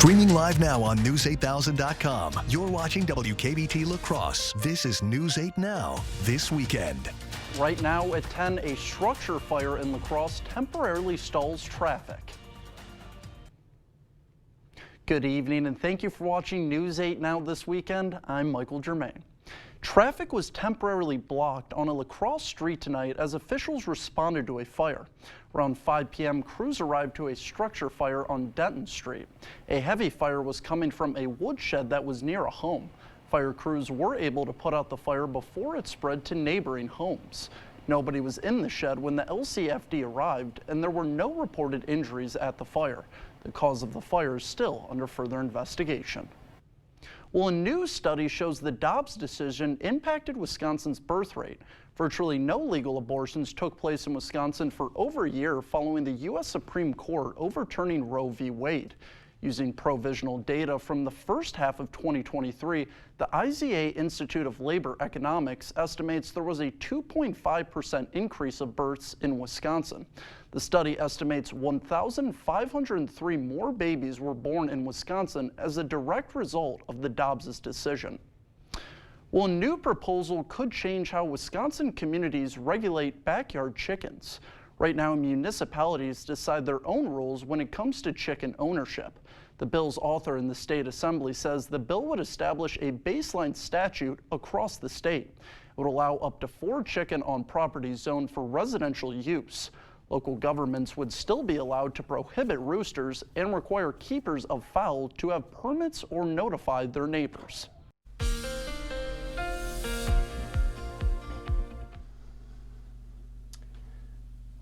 Streaming live now on News8000.com. You're watching WKBT La Crosse. This is News 8 Now, this weekend. Right now at 10, a structure fire in La Crosse temporarily stalls traffic. Good evening and thank you for watching News 8 Now this weekend. I'm Michael Germain. Traffic was temporarily blocked on a La Crosse street tonight as officials responded to a fire. Around 5 p.m., crews arrived to a structure fire on Denton Street. A heavy fire was coming from a woodshed that was near a home. Fire crews were able to put out the fire before it spread to neighboring homes. Nobody was in the shed when the LCFD arrived, and there were no reported injuries at the fire. The cause of the fire is still under further investigation. Well, a new study shows the Dobbs decision impacted Wisconsin's birth rate. Virtually no legal abortions took place in Wisconsin for over a year following the U.S. Supreme Court overturning Roe v. Wade. Using provisional data from the first half of 2023, the IZA Institute of Labor Economics estimates there was a 2.5% increase of births in Wisconsin. The study estimates 1,503 more babies were born in Wisconsin as a direct result of the Dobbs' decision. Well, a new proposal could change how Wisconsin communities regulate backyard chickens. Right now, municipalities decide their own rules when it comes to chicken ownership. The bill's author in the state assembly says the bill would establish a baseline statute across the state. It would allow up to 4 chicken on properties zoned for residential use. Local governments would still be allowed to prohibit roosters and require keepers of fowl to have permits or notify their neighbors.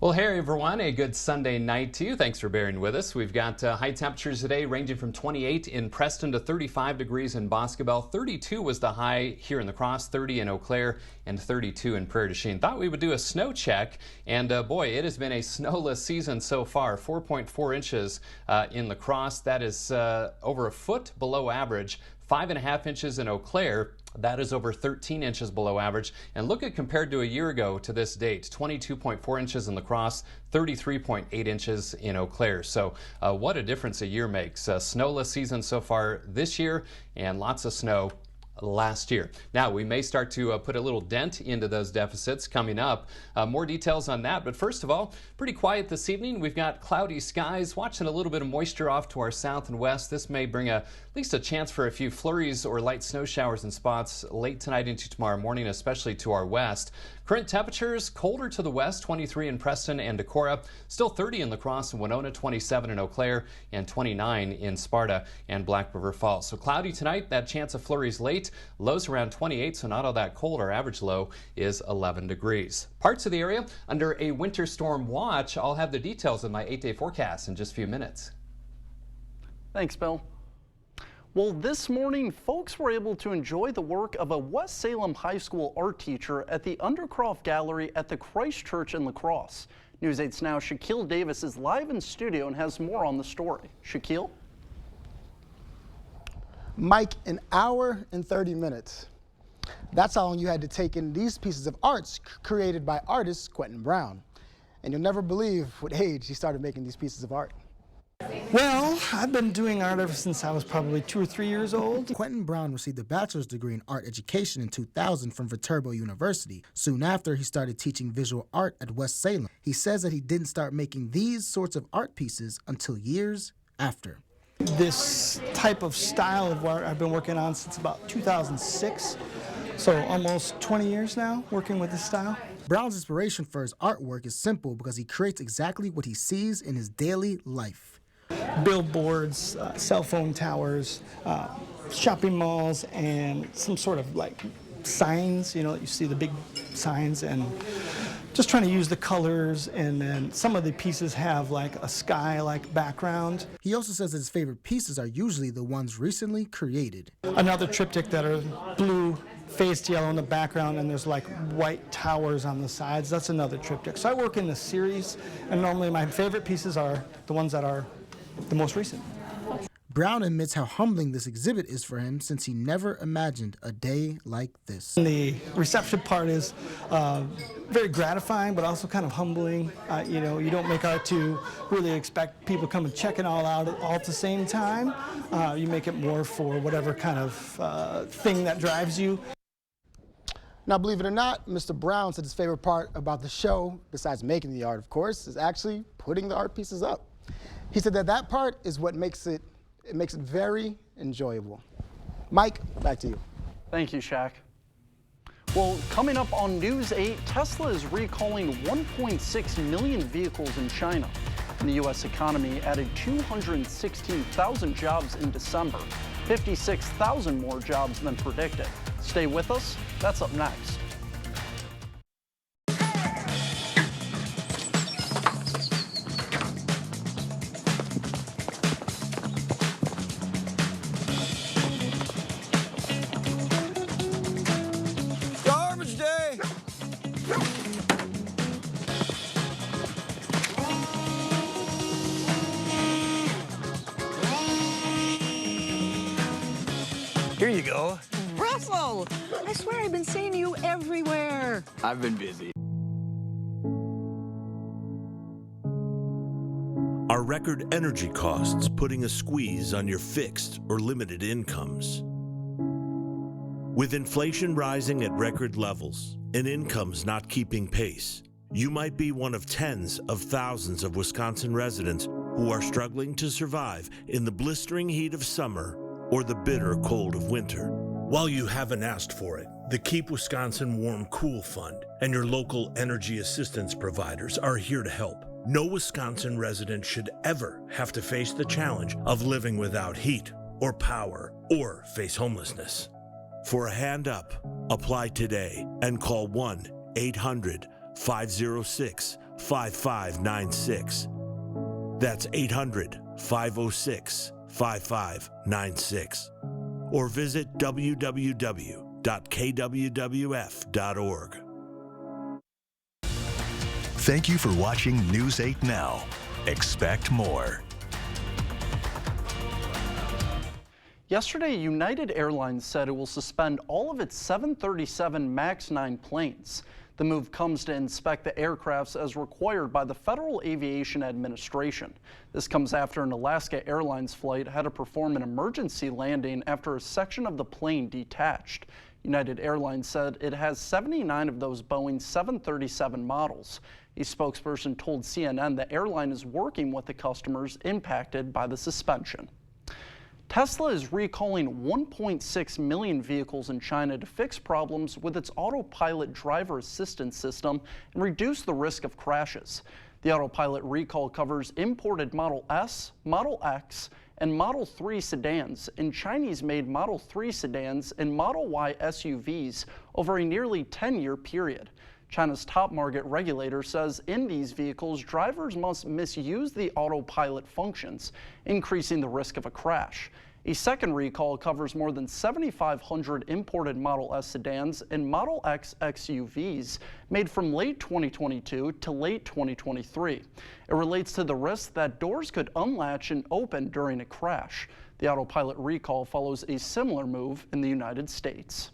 Well, hey everyone, a good Sunday night to you. Thanks for bearing with us. We've got high temperatures today ranging from 28 in Preston to 35 degrees in Boscobel. 32 was the high here in La Crosse, 30 in Eau Claire, and 32 in Prairie du Chien. Thought we would do a snow check, and boy, it has been a snowless season so far. 4.4 inches in La Crosse. That is over a foot below average. 5.5 inches in Eau Claire. That is over 13 inches below average. And look at compared to a year ago to this date, 22.4 inches in La Crosse, 33.8 inches in Eau Claire. So what a difference a year makes. Snowless season so far this year and lots of snow last year. Now, we may start to put a little dent into those deficits coming up. More details on that, but first of all, pretty quiet this evening. We've got cloudy skies, watching a little bit of moisture off to our south and west. This may bring at least a chance for a few flurries or light snow showers in spots late tonight into tomorrow morning, especially to our west. Current temperatures colder to the west, 23 in Preston and Decorah, still 30 in La Crosse and Winona, 27 in Eau Claire, and 29 in Sparta and Black River Falls. So cloudy tonight, that chance of flurries late, lows around 28, so not all that cold. Our average low is 11 degrees. Parts of the area under a winter storm watch. I'll have the details of my 8-day forecast in just a few minutes. Thanks, Bill. Well, this morning, folks were able to enjoy the work of a West Salem High School art teacher at the Undercroft Gallery at the Christ Church in La Crosse. News 8's Now, Shaquille Davis is live in studio and has more on the story. Shaquille? Mike, an hour and 30 minutes. That's how long you had to take in these pieces of arts created by artist Quentin Brown. And you'll never believe what age he started making these pieces of art. Well, I've been doing art ever since I was probably 2 or 3 years old. Quentin Brown received a bachelor's degree in art education in 2000 from Viterbo University. Soon after, he started teaching visual art at West Salem. He says that he didn't start making these sorts of art pieces until years after. This type of style of art I've been working on since about 2006, so almost 20 years now working with this style. Brown's inspiration for his artwork is simple because he creates exactly what he sees in his daily life. Billboards, cell phone towers, shopping malls, and some sort of like signs, you see the big signs, and just trying to use the colors, and then some of the pieces have like a sky-like background. He also says that his favorite pieces are usually the ones recently created. Another triptych that are blue, faced yellow in the background, and there's like white towers on the sides. That's another triptych. So I work in this series, and normally my favorite pieces are the ones that are the most recent. Brown admits how humbling this exhibit is for him since he never imagined a day like this. The reception part is very gratifying, but also kind of humbling. You know, you don't make art to really expect people to come and check it all out all at the same time. You make it more for whatever kind of thing that drives you. Now, believe it or not, Mr. Brown said his favorite part about the show, besides making the art, of course, is actually putting the art pieces up. He said that part is what makes it very enjoyable. Mike, back to you. Thank you, Shaq. Well, coming up on News 8, Tesla is recalling 1.6 million vehicles in China. And the U.S. economy added 216,000 jobs in December, 56,000 more jobs than predicted. Stay with us. That's up next. Garbage day! Here you go. Russell! I swear I've been seeing you everywhere. I've been busy. Are record energy costs putting a squeeze on your fixed or limited incomes? With inflation rising at record levels and incomes not keeping pace, you might be one of tens of thousands of Wisconsin residents who are struggling to survive in the blistering heat of summer or the bitter cold of winter. While you haven't asked for it, the Keep Wisconsin Warm Cool Fund and your local energy assistance providers are here to help. No Wisconsin resident should ever have to face the challenge of living without heat or power or face homelessness. For a hand up, apply today and call 1-800-506-5596. That's 800-506-5596. Or visit www.kwwf.org. Thank you for watching News 8 Now. Expect more. Yesterday, United Airlines said it will suspend all of its 737 MAX 9 planes. The move comes to inspect the aircrafts as required by the Federal Aviation Administration. This comes after an Alaska Airlines flight had to perform an emergency landing after a section of the plane detached. United Airlines said it has 79 of those Boeing 737 models. A spokesperson told CNN the airline is working with the customers impacted by the suspension. Tesla is recalling 1.6 million vehicles in China to fix problems with its autopilot driver assistance system and reduce the risk of crashes. The autopilot recall covers imported Model S, Model X, and Model 3 sedans and Chinese-made Model 3 sedans and Model Y SUVs over a nearly 10-year period. China's top market regulator says in these vehicles, drivers must misuse the autopilot functions, increasing the risk of a crash. A second recall covers more than 7,500 imported Model S sedans and Model X XUVs made from late 2022 to late 2023. It relates to the risk that doors could unlatch and open during a crash. The autopilot recall follows a similar move in the United States.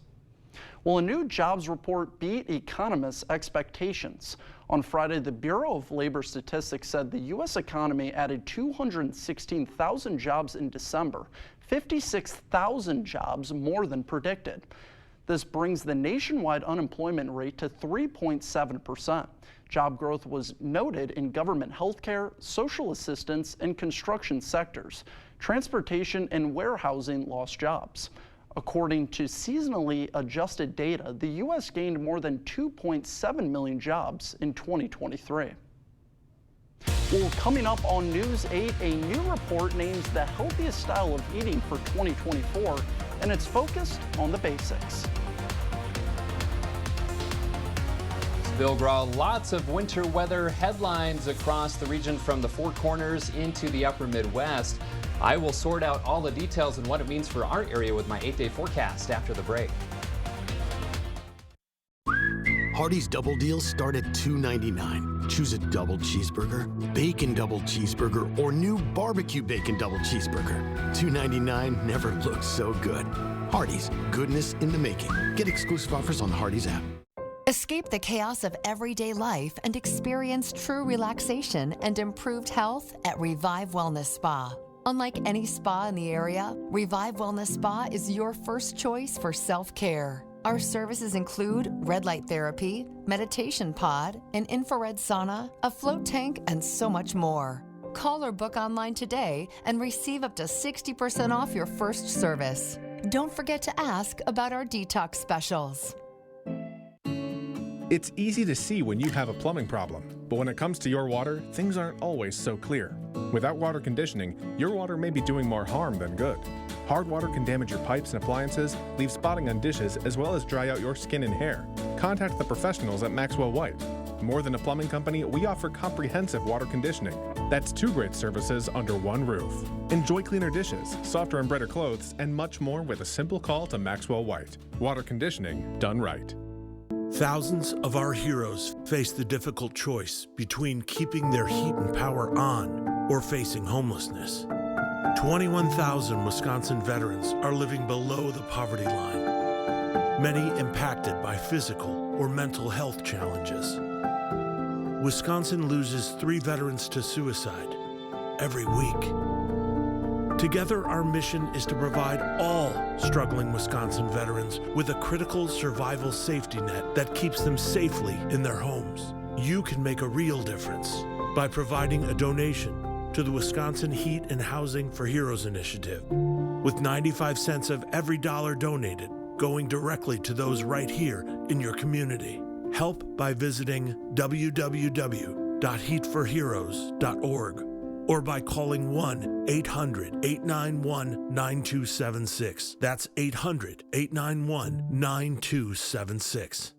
Well, a new jobs report beat economists' expectations. On Friday, the Bureau of Labor Statistics said the U.S. economy added 216,000 jobs in December, 56,000 jobs more than predicted. This brings the nationwide unemployment rate to 3.7%. Job growth was noted in government healthcare, social assistance, and construction sectors. Transportation and warehousing lost jobs. According to seasonally adjusted data, the U.S. gained more than 2.7 million jobs in 2023. Well, coming up on News 8, a new report names the healthiest style of eating for 2024, and it's focused on the basics. Bill Graw, lots of winter weather headlines across the region from the Four Corners into the upper Midwest. I will sort out all the details and what it means for our area with my 8-day forecast after the break. Hardee's Double Deals start at $2.99. Choose a double cheeseburger, bacon double cheeseburger, or new barbecue bacon double cheeseburger. $2.99 never looked so good. Hardee's, goodness in the making. Get exclusive offers on the Hardee's app. Escape the chaos of everyday life and experience true relaxation and improved health at Revive Wellness Spa. Unlike any spa in the area, Revive Wellness Spa is your first choice for self-care. Our services include red light therapy, meditation pod, an infrared sauna, a float tank, and so much more. Call or book online today and receive up to 60% off your first service. Don't forget to ask about our detox specials. It's easy to see when you have a plumbing problem, but when it comes to your water, things aren't always so clear. Without water conditioning, your water may be doing more harm than good. Hard water can damage your pipes and appliances, leave spotting on dishes, as well as dry out your skin and hair. Contact the professionals at Maxwell White. More than a plumbing company, we offer comprehensive water conditioning. That's 2 great services under one roof. Enjoy cleaner dishes, softer and brighter clothes, and much more with a simple call to Maxwell White. Water conditioning done right. Thousands of our heroes face the difficult choice between keeping their heat and power on or facing homelessness. 21,000 Wisconsin veterans are living below the poverty line, many impacted by physical or mental health challenges. Wisconsin loses 3 veterans to suicide every week. Together, our mission is to provide all struggling Wisconsin veterans with a critical survival safety net that keeps them safely in their homes. You can make a real difference by providing a donation to the Wisconsin Heat and Housing for Heroes initiative, with 95 cents of every dollar donated going directly to those right here in your community. Help by visiting www.heatforheroes.org or by calling 1-800-891-9276. That's 800-891-9276.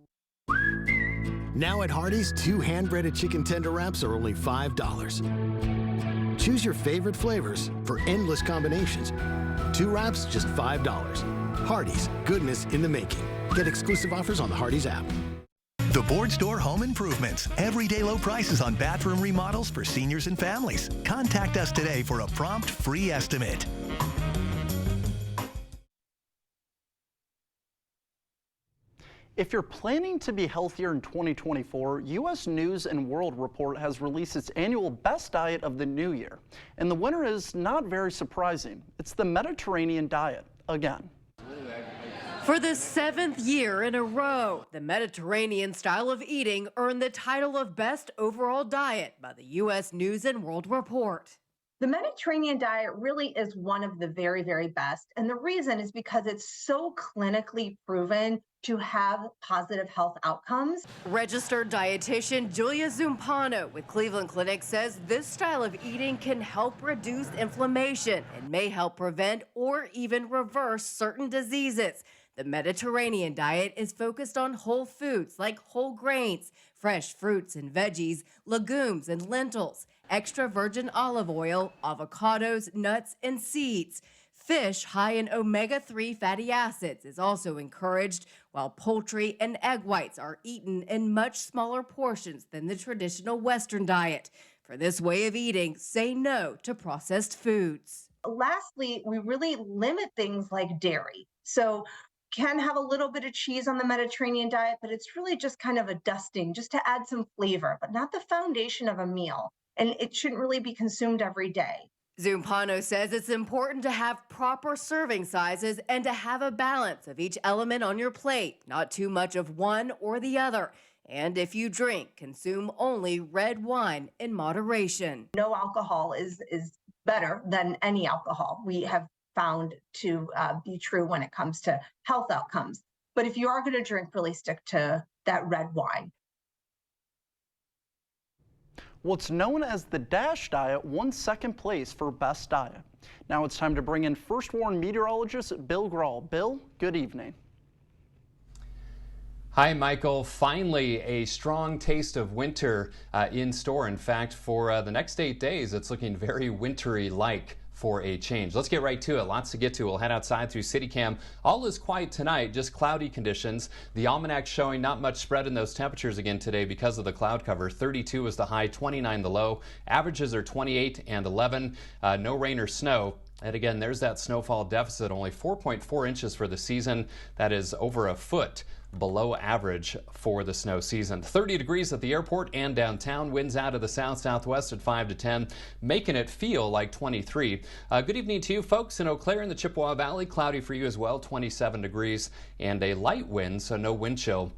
Now at Hardee's, 2 hand-breaded chicken tender wraps are only $5. Choose your favorite flavors for endless combinations. 2 wraps, just $5. Hardee's, goodness in the making. Get exclusive offers on the Hardee's app. The Board Store Home Improvements. Everyday low prices on bathroom remodels for seniors and families. Contact us today for a prompt, free estimate. If you're planning to be healthier in 2024, U.S. News & World Report has released its annual Best Diet of the New Year. And the winner is not very surprising. It's the Mediterranean diet, again. For the 7th year in a row, the Mediterranean style of eating earned the title of Best Overall Diet by the U.S. News & World Report. The Mediterranean diet really is one of the very, very best. And the reason is because it's so clinically proven to have positive health outcomes. Registered dietitian Julia Zumpano with Cleveland Clinic says this style of eating can help reduce inflammation and may help prevent or even reverse certain diseases. The Mediterranean diet is focused on whole foods like whole grains, fresh fruits and veggies, legumes and lentils, extra virgin olive oil, avocados, nuts, and seeds. Fish high in omega-3 fatty acids is also encouraged, while poultry and egg whites are eaten in much smaller portions than the traditional Western diet. For this way of eating, say no to processed foods. Lastly, we really limit things like dairy. So can have a little bit of cheese on the Mediterranean diet, but it's really just kind of a dusting, just to add some flavor, but not the foundation of a meal. And it shouldn't really be consumed every day. Zumpano says it's important to have proper serving sizes and to have a balance of each element on your plate, not too much of one or the other. And if you drink, consume only red wine in moderation. No alcohol is better than any alcohol. We have found to be true when it comes to health outcomes. But if you are going to drink, really stick to that red wine. What's known as the DASH diet won 2nd place for Best Diet. Now it's time to bring in First Warn meteorologist Bill Grahl. Bill, good evening. Hi, Michael. Finally, a strong taste of winter in store. In fact, for the next 8 days, it's looking very wintry-like. for a change. Let's get right to it. Lots to get to. We'll head outside through CityCam. All is quiet tonight, just cloudy conditions. The almanac showing not much spread in those temperatures again today because of the cloud cover. 32 is the high, 29 the low. Averages are 28 and 11. No rain or snow. And again, there's that snowfall deficit, only 4.4 inches for the season. That is over a foot below average for the snow season. 30 degrees at the airport and downtown. Winds out of the south-southwest at 5 to 10, making it feel like 23. Good evening to you folks in Eau Claire in the Chippewa Valley. Cloudy for you as well, 27 degrees and a light wind, so no wind chill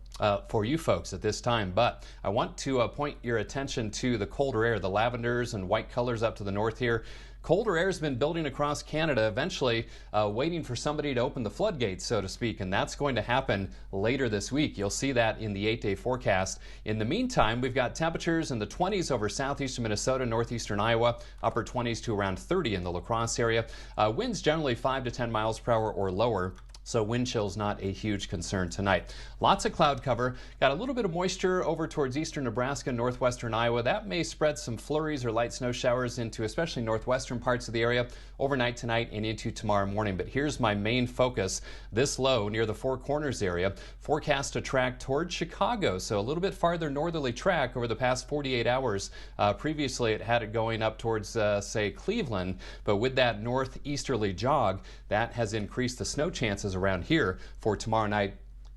for you folks at this time. But I want to point your attention to the colder air, the lavenders and white colors up to the north here. Colder air has been building across Canada, eventually waiting for somebody to open the floodgates, so to speak, and that's going to happen later this week. You'll see that in the 8-day forecast. In the meantime, we've got temperatures in the 20s over southeastern Minnesota, northeastern Iowa, upper 20s to around 30 in the La Crosse area. Winds generally 5 to 10 miles per hour or lower. So wind chill's not a huge concern tonight. Lots of cloud cover. Got a little bit of moisture over towards eastern Nebraska, northwestern Iowa. That may spread some flurries or light snow showers into especially northwestern parts of the area overnight tonight and into tomorrow morning. But here's my main focus. This low near the Four Corners area forecast to track towards Chicago. So a little bit farther northerly track over the past 48 hours. Previously it had it going up towards say Cleveland, but with that northeasterly jog that has increased the snow chances around here for tomorrow night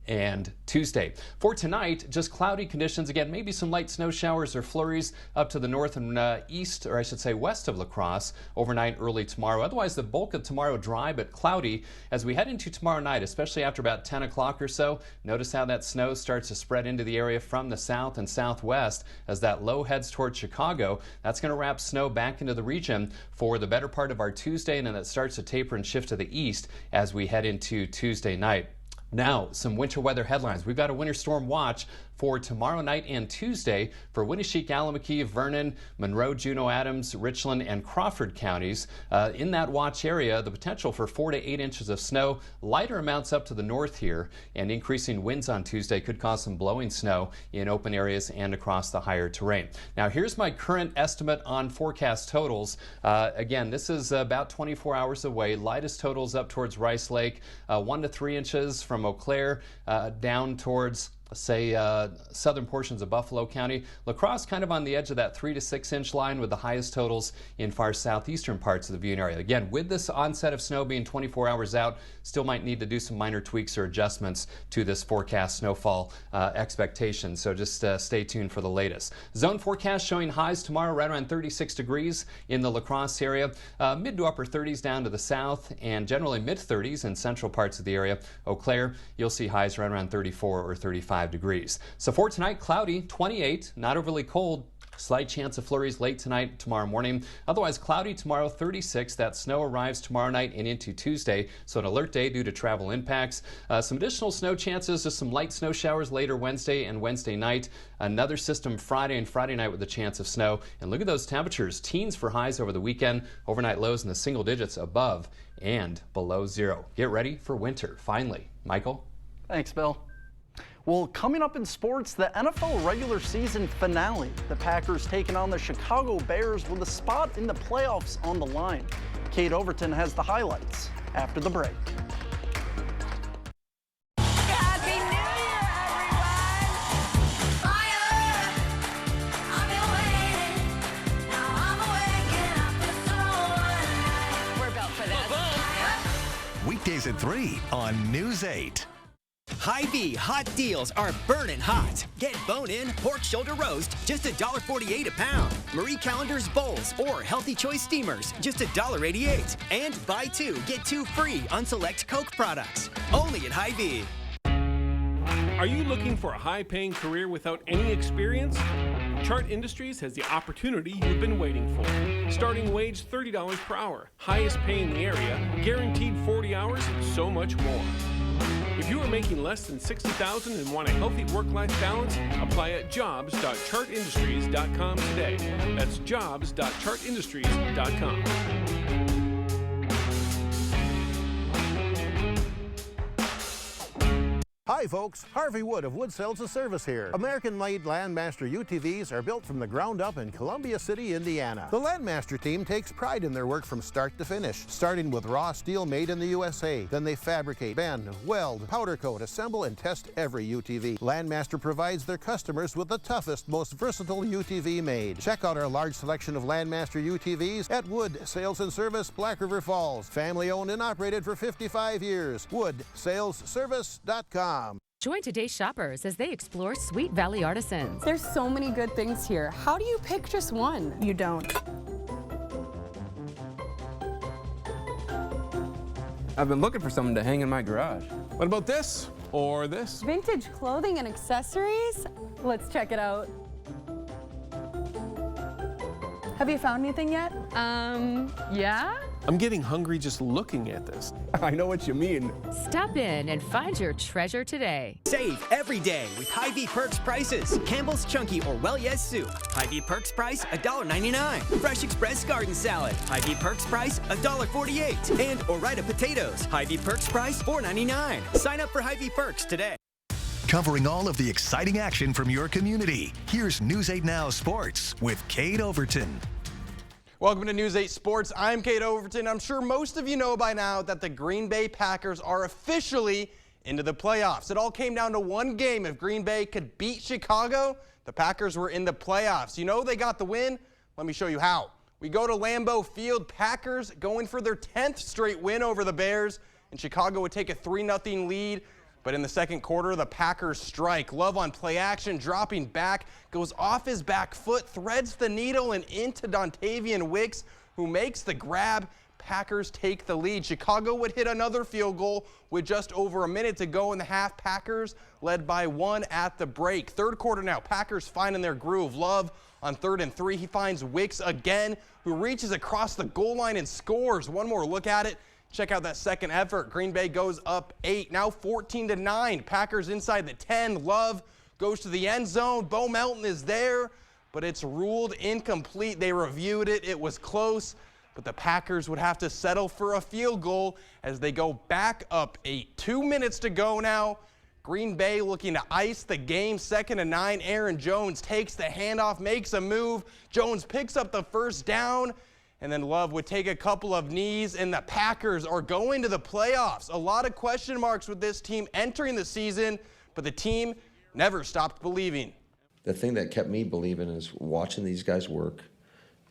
and Tuesday. For tonight, just cloudy conditions. Again, maybe some light snow showers or flurries up to the north and east, or I should say west of La Crosse, overnight, early tomorrow. Otherwise, the bulk of tomorrow dry but cloudy. As we head into tomorrow night, especially after about 10 o'clock or so, notice how that snow starts to spread into the area from the south and southwest as that low heads towards Chicago. That's going to wrap snow back into the region for the better part of our Tuesday, and then it starts to taper and shift to the east as we head into Tuesday night. Now, some winter weather headlines. We've got a winter storm watch for tomorrow night and Tuesday for Winneshiek, Allamakee, Vernon, Monroe, Juneau, Adams, Richland, and Crawford counties. In that watch area, the potential for 4 to 8 inches of snow, lighter amounts up to the north here, and increasing winds on Tuesday could cause some blowing snow in open areas and across the higher terrain. Now, here's my current estimate on forecast totals. Again, this is about 24 hours away. Lightest totals up towards Rice Lake, 1 to 3 inches from Eau Claire down towards say southern portions of Buffalo County. La Crosse kind of on the edge of that 3 to 6 inch line with the highest totals in far southeastern parts of the viewing area. Again, with this onset of snow being 24 hours out, still might need to do some minor tweaks or adjustments to this forecast snowfall expectation. So just stay tuned for the latest. Zone forecast showing highs tomorrow right around 36 degrees in the La Crosse area, mid to upper 30s down to the south, and generally mid 30s in central parts of the area. Eau Claire, you'll see highs right around 34 or 35 degrees. So for tonight, cloudy, 28, not overly cold. Slight chance of flurries late tonight, tomorrow morning. Otherwise cloudy tomorrow, 36. That snow arrives tomorrow night and into Tuesday. So an alert day due to travel impacts. Some additional snow chances, just some light snow showers later Wednesday and Wednesday night. Another system Friday and Friday night with a chance of snow. And look at those temperatures. Teens for highs over the weekend. Overnight lows in the single digits above and below zero. Get ready for winter, finally. Michael? Thanks, Bill. Well, coming up in sports, the NFL regular season finale. The Packers taking on the Chicago Bears with a spot in the playoffs on the line. Kate Overton has the highlights after the break. Happy New Year, everyone! Fire! I've been waiting. Now I'm waking up to someone. We're built for this. Weekdays at 3 on News 8. Hy-Vee hot deals are burning hot. Get bone-in pork shoulder roast, just $1.48 a pound. Marie Callender's bowls or Healthy Choice steamers, just $1.88. And buy 2, get 2 free on select Coke products. Only at Hy-Vee. Are you looking for a high-paying career without any experience? Chart Industries has the opportunity you've been waiting for. Starting wage $30 per hour, highest pay in the area, guaranteed 40 hours, and so much more. If you are making less than $60,000 and want a healthy work-life balance, apply at jobs.chartindustries.com today. That's jobs.chartindustries.com. Hi folks, Harvey Wood of Wood Sales and Service here. American-made Landmaster UTVs are built from the ground up in Columbia City, Indiana. The Landmaster team takes pride in their work from start to finish, starting with raw steel made in the USA. Then they fabricate, bend, weld, powder coat, assemble, and test every UTV. Landmaster provides their customers with the toughest, most versatile UTV made. Check out our large selection of Landmaster UTVs at Wood Sales and Service, Black River Falls. Family owned and operated for 55 years. WoodSalesService.com. Join today's shoppers as they explore Sweet Valley Artisans. There's so many good things here. How do you pick just one? You don't. I've been looking for something to hang in my garage. What about this? Or this? Vintage clothing and accessories? Let's check it out. Have you found anything yet? Yeah? I'm getting hungry just looking at this. I know what you mean. Stop in and find your treasure today. Save every day with Hy-Vee Perks prices. Campbell's Chunky or Well Yes soup. Hy-Vee Perks price $1.99. Fresh Express garden salad. Hy-Vee Perks price $1.48. And Ore-Ida potatoes. Hy-Vee Perks price $4.99. Sign up for Hy-Vee Perks today. Covering all of the exciting action from your community, here's News 8 Now Sports with Kate Overton. Welcome to News 8 Sports. I'm Kate Overton. I'm sure most of you know by now that the Green Bay Packers are officially into the playoffs. It all came down to one game. If Green Bay could beat Chicago, the Packers were in the playoffs. You know they got the win? Let me show you how. We go to Lambeau Field. Packers going for their 10th straight win over the Bears, and Chicago would take a 3-0 lead. But in the second quarter, the Packers strike. Love on play action, dropping back, goes off his back foot, threads the needle and into Dontavian Wicks, who makes the grab. Packers take the lead. Chicago would hit another field goal with just over a minute to go in the half. Packers led by 1 at the break. Third quarter now, Packers finding their groove. Love on 3rd and 3. He finds Wicks again, who reaches across the goal line and scores. One more look at it. Check out that second effort. Green Bay goes up 8, now 14-9. Packers inside the 10. Love goes to the end zone. Bo Melton is there, but it's ruled incomplete. They reviewed it. It was close, but the Packers would have to settle for a field goal as they go back up 8. 2 minutes to go now. Green Bay looking to ice the game. 2nd and 9. Aaron Jones takes the handoff, makes a move. Jones picks up the first down. And then Love would take a couple of knees, and the Packers are going to the playoffs. A lot of question marks with this team entering the season, but the team never stopped believing. The thing that kept me believing is watching these guys work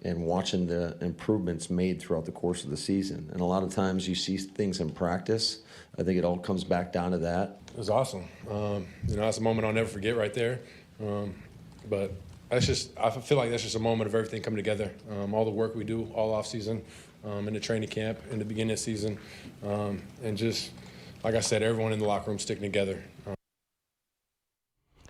and watching the improvements made throughout the course of the season. And a lot of times you see things in practice. I think it all comes back down to that. It was awesome. That's a moment I'll never forget right there. But I feel like that's just a moment of everything coming together. All the work we do all off season, in the training camp, in the beginning of the season, and just, like I said, everyone in the locker room sticking together.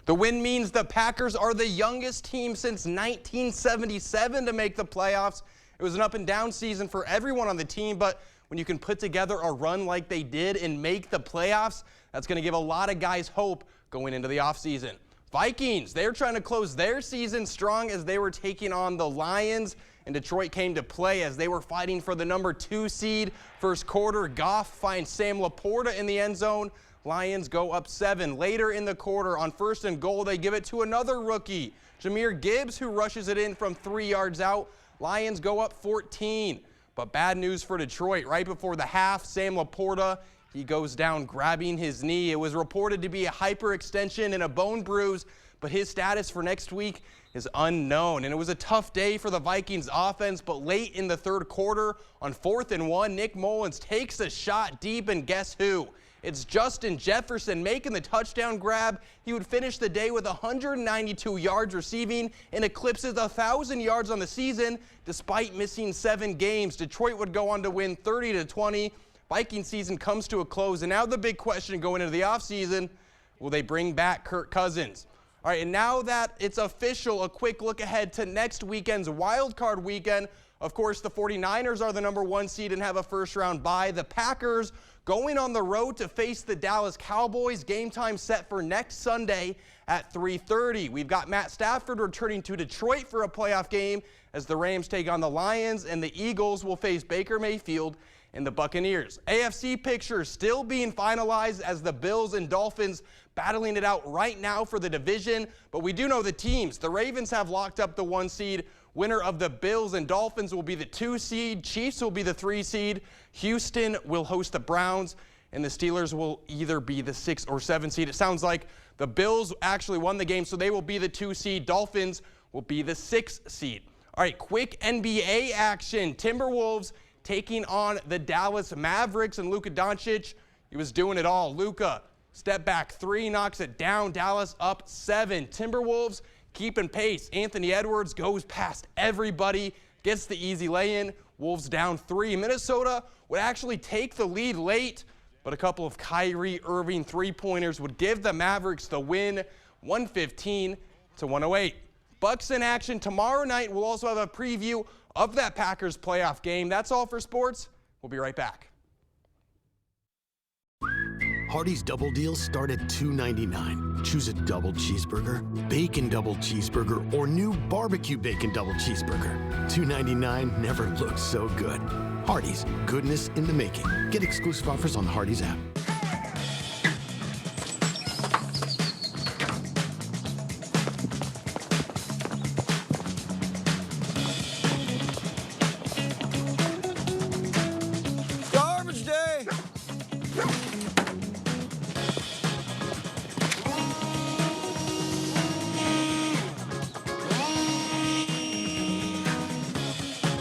The win means the Packers are the youngest team since 1977 to make the playoffs. It was an up and down season for everyone on the team, but when you can put together a run like they did and make the playoffs, that's going to give a lot of guys hope going into the offseason. Vikings, they're trying to close their season strong as they were taking on the Lions, and Detroit came to play as they were fighting for the number 2 seed. First quarter, Goff finds Sam Laporta in the end zone. Lions go up 7. Later in the quarter, on 1st and goal, they give it to another rookie, Jahmyr Gibbs, who rushes it in from 3 yards out. Lions go up 14. But bad news for Detroit. Right before the half, Sam Laporta, he goes down grabbing his knee. It was reported to be a hyperextension and a bone bruise, but his status for next week is unknown. And it was a tough day for the Vikings offense, but late in the third quarter, on 4th and 1, Nick Mullins takes a shot deep, and guess who? It's Justin Jefferson making the touchdown grab. He would finish the day with 192 yards receiving and eclipses 1,000 yards on the season despite missing 7 games. Detroit would go on to win 30-20. Viking season comes to a close, and now the big question going into the offseason, will they bring back Kirk Cousins? All right, and now that it's official, a quick look ahead to next weekend's wild card weekend. Of course, the 49ers are the number 1 seed and have a first-round bye. The Packers going on the road to face the Dallas Cowboys. Game time set for next Sunday at 3:30. We've got Matt Stafford returning to Detroit for a playoff game as the Rams take on the Lions, and the Eagles will face Baker Mayfield and the Buccaneers. AFC picture still being finalized as the Bills and Dolphins battling it out right now for the division, but we do know the teams. The Ravens have locked up the 1 seed. Winner of the Bills and Dolphins will be the 2 seed. Chiefs will be the 3 seed. Houston will host the Browns, and the Steelers will either be the 6 or 7 seed. It sounds like the Bills actually won the game, so they will be the 2 seed. Dolphins will be the 6 seed. All right, quick NBA action. Timberwolves taking on the Dallas Mavericks, and Luka Doncic, he was doing it all. Luka, step back 3, knocks it down. Dallas up 7. Timberwolves keeping pace. Anthony Edwards goes past everybody, gets the easy lay-in. Wolves down 3. Minnesota would actually take the lead late, but a couple of Kyrie Irving three-pointers would give the Mavericks the win, 115-108. Bucks in action tomorrow night. We'll also have a preview of that Packers playoff game. That's all for sports. We'll be right back. Hardee's double deals start at $2.99. Choose a double cheeseburger, bacon double cheeseburger, or new barbecue bacon double cheeseburger. $2.99 never looked so good. Hardee's, goodness in the making. Get exclusive offers on the Hardee's app. Garbage day!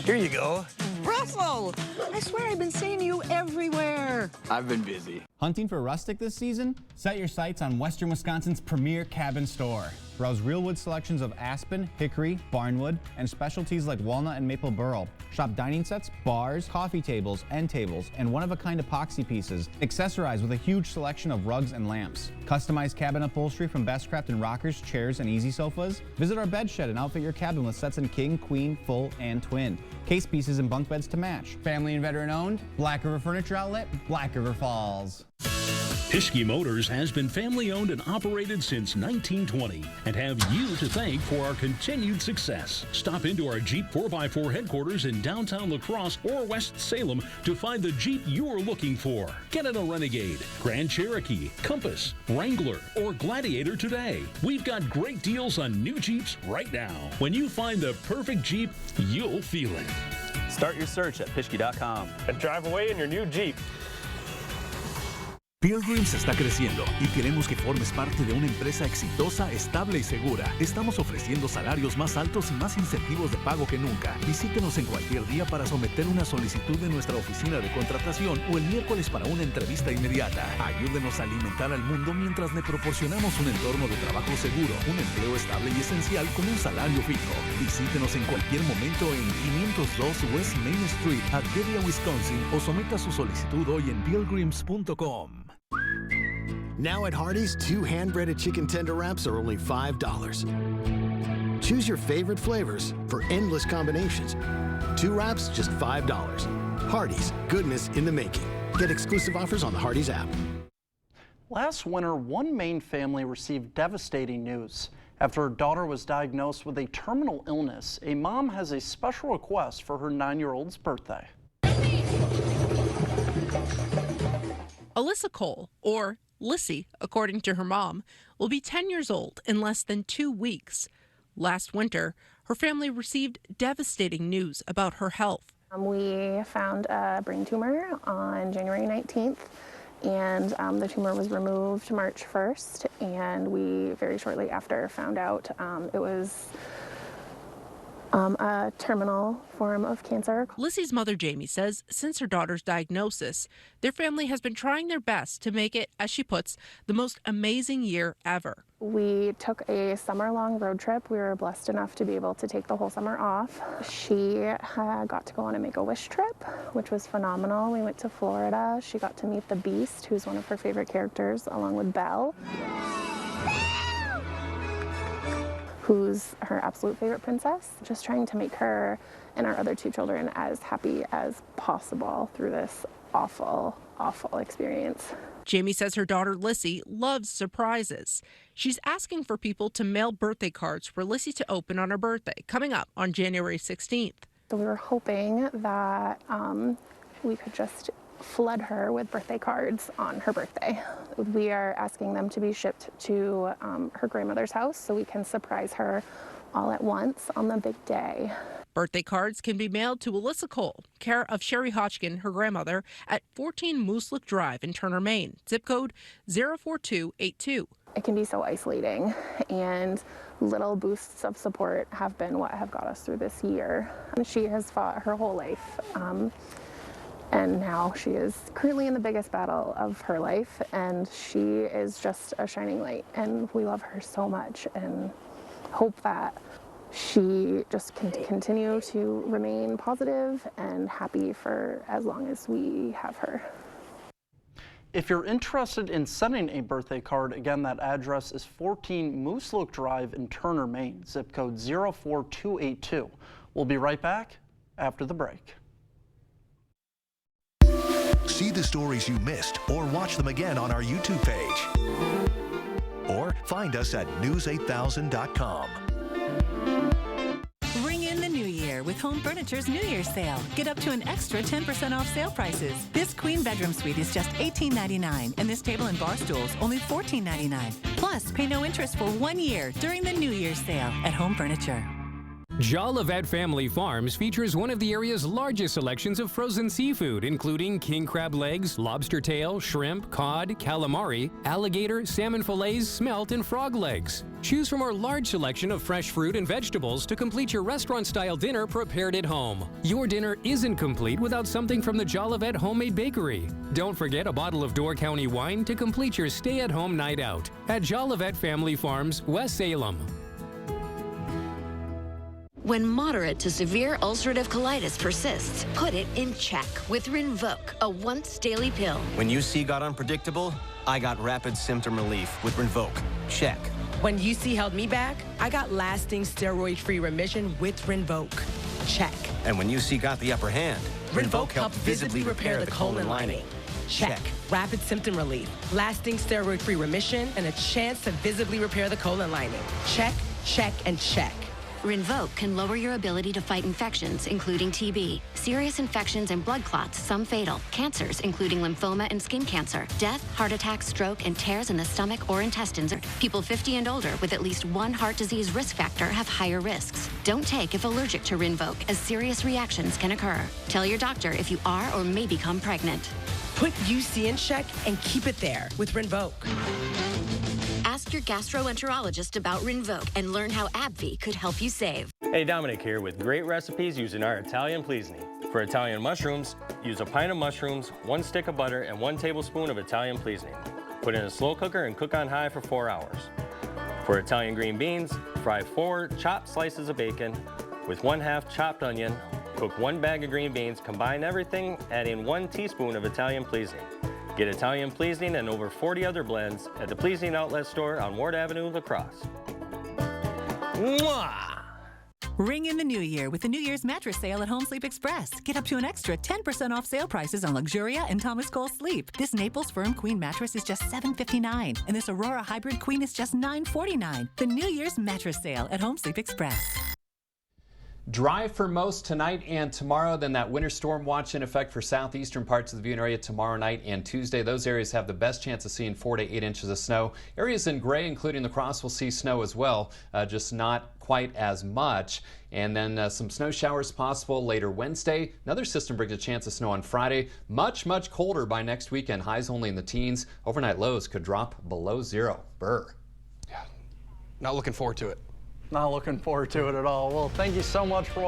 Here you go. Russell! I swear I've been seeing you everywhere. I've been busy. Hunting for rustic this season? Set your sights on Western Wisconsin's premier cabin store. Browse real wood selections of aspen, hickory, barnwood, and specialties like walnut and maple burl. Shop dining sets, bars, coffee tables, end tables, and one-of-a-kind epoxy pieces. Accessorize with a huge selection of rugs and lamps. Customize cabin upholstery from Bestcraft and rockers, chairs, and easy sofas. Visit our bed shed and outfit your cabin with sets in king, queen, full, and twin. Case pieces and bunk beds to match. Family and veteran owned, Black River Furniture Outlet, Black River Falls. Pischke Motors has been family-owned and operated since 1920 and have you to thank for our continued success. Stop into our Jeep 4x4 headquarters in downtown La Crosse or West Salem to find the Jeep you're looking for. Get in a Renegade, Grand Cherokee, Compass, Wrangler, or Gladiator today. We've got great deals on new Jeeps right now. When you find the perfect Jeep, you'll feel it. Start your search at Pischke.com and drive away in your new Jeep. Pilgrims está creciendo y queremos que formes parte de una empresa exitosa, estable y segura. Estamos ofreciendo salarios más altos y más incentivos de pago que nunca. Visítenos en cualquier día para someter una solicitud en nuestra oficina de contratación o el miércoles para una entrevista inmediata. Ayúdenos a alimentar al mundo mientras le proporcionamos un entorno de trabajo seguro, un empleo estable y esencial con un salario fijo. Visítenos en cualquier momento en 502 West Main Street, Arcadia, Wisconsin, o someta su solicitud hoy en pilgrims.com. Now at Hardee's, 2 hand-breaded chicken tender wraps are only $5. Choose your favorite flavors for endless combinations. 2 wraps, just $5. Hardee's, goodness in the making. Get exclusive offers on the Hardee's app. Last winter, one Maine family received devastating news. After her daughter was diagnosed with a terminal illness, a mom has a special request for her 9-year-old's birthday. Alyssa Cole, or Lissy, according to her mom, will be 10 years old in less than 2 weeks. Last winter, her family received devastating news about her health. We found a brain tumor on January 19th, and the tumor was removed March 1st, and we very shortly after found out it was a terminal form of cancer. Lissy's mother, Jamie, says since her daughter's diagnosis, their family has been trying their best to make it, as she puts, the most amazing year ever. We took a summer-long road trip. We were blessed enough to be able to take the whole summer off. She got to go on a Make-A-Wish trip, which was phenomenal. We went to Florida. She got to meet the Beast, who's one of her favorite characters, along with Belle, who's her absolute favorite princess. Just trying to make her and our other 2 children as happy as possible through this awful, awful experience. Jamie says her daughter Lissy loves surprises. She's asking for people to mail birthday cards for Lissy to open on her birthday, coming up on January 16th. So we were hoping that we could just flood her with birthday cards on her birthday. We are asking them to be shipped to her grandmother's house so we can surprise her all at once on the big day. Birthday cards can be mailed to Alyssa Cole, care of Sherry Hodgkin, her grandmother, at 14 Mooselook Drive in Turner, Maine, zip code 04282. It can be so isolating, and little boosts of support have been what have got us through this year. She has fought her whole life, and now she is currently in the biggest battle of her life, and she is just a shining light, and we love her so much and hope that she just can continue to remain positive and happy for as long as we have her. If you're interested in sending a birthday card, again, that address is 14 Mooselook Drive in Turner, Maine, zip code 04282. We'll be right back after the break. See the stories you missed or watch them again on our YouTube page. Or find us at news8000.com. Ring in the new year with Home Furniture's New Year's sale. Get up to an extra 10% off sale prices. This queen bedroom suite is just $18.99, and this table and bar stools only $14.99. Plus, pay no interest for 1 year during the New Year's sale at Home Furniture. Jolivet Family Farms features one of the area's largest selections of frozen seafood, including king crab legs, lobster tail, shrimp, cod, calamari, alligator, salmon fillets, smelt, and frog legs. Choose from our large selection of fresh fruit and vegetables to complete your restaurant-style dinner prepared at home. Your dinner isn't complete without something from the Jolivet Homemade Bakery. Don't forget a bottle of Door County wine to complete your stay-at-home night out at Jolivet Family Farms, West Salem. When moderate to severe ulcerative colitis persists, put it in check with Rinvoq, a once-daily pill. When UC got unpredictable, I got rapid symptom relief with Rinvoq. Check. When UC held me back, I got lasting steroid-free remission with Rinvoq. Check. And when UC got the upper hand, Rinvoq helped visibly repair the colon lining. Check. Rapid symptom relief, lasting steroid-free remission, and a chance to visibly repair the colon lining. Check, check, and check. Rinvoq can lower your ability to fight infections, including TB, serious infections and blood clots, some fatal, cancers, including lymphoma and skin cancer, death, heart attack, stroke, and tears in the stomach or intestines. People 50 and older with at least one heart disease risk factor have higher risks. Don't take if allergic to Rinvoq, as serious reactions can occur. Tell your doctor if you are or may become pregnant. Put UC in check and keep it there with Rinvoq. Ask your gastroenterologist about Rinvoq and learn how AbbVie could help you save. Hey, Dominic here with great recipes using our Italian Pleasini. For Italian mushrooms, use a pint of mushrooms, 1 stick of butter, and 1 tablespoon of Italian Pleasini. Put in a slow cooker and cook on high for 4 hours. For Italian green beans, fry 4 chopped slices of bacon with 1/2 chopped onion. Cook 1 bag of green beans, combine everything, add in 1 teaspoon of Italian Pleasini. Get Italian Pleasini and over 40 other blends at the Pleasini Outlet Store on Ward Avenue, La Crosse. Mwah! Ring in the new year with the New Year's mattress sale at Home Sleep Express. Get up to an extra 10% off sale prices on Luxuria and Thomas Cole Sleep. This Naples Firm Queen mattress is just $7.59, and this Aurora Hybrid Queen is just $9.49. The New Year's mattress sale at Home Sleep Express. Dry for most tonight and tomorrow, then that winter storm watch in effect for southeastern parts of the viewing area tomorrow night and Tuesday. Those areas have the best chance of seeing 4 to 8 inches of snow. Areas in gray, including La Crosse, will see snow as well, just not quite as much. And then some snow showers possible later Wednesday. Another system brings a chance of snow on Friday. Much, much colder by next weekend. Highs only in the teens. Overnight lows could drop below 0. Burr. Yeah, not looking forward to it. Not looking forward to it at all. Well, thank you so much for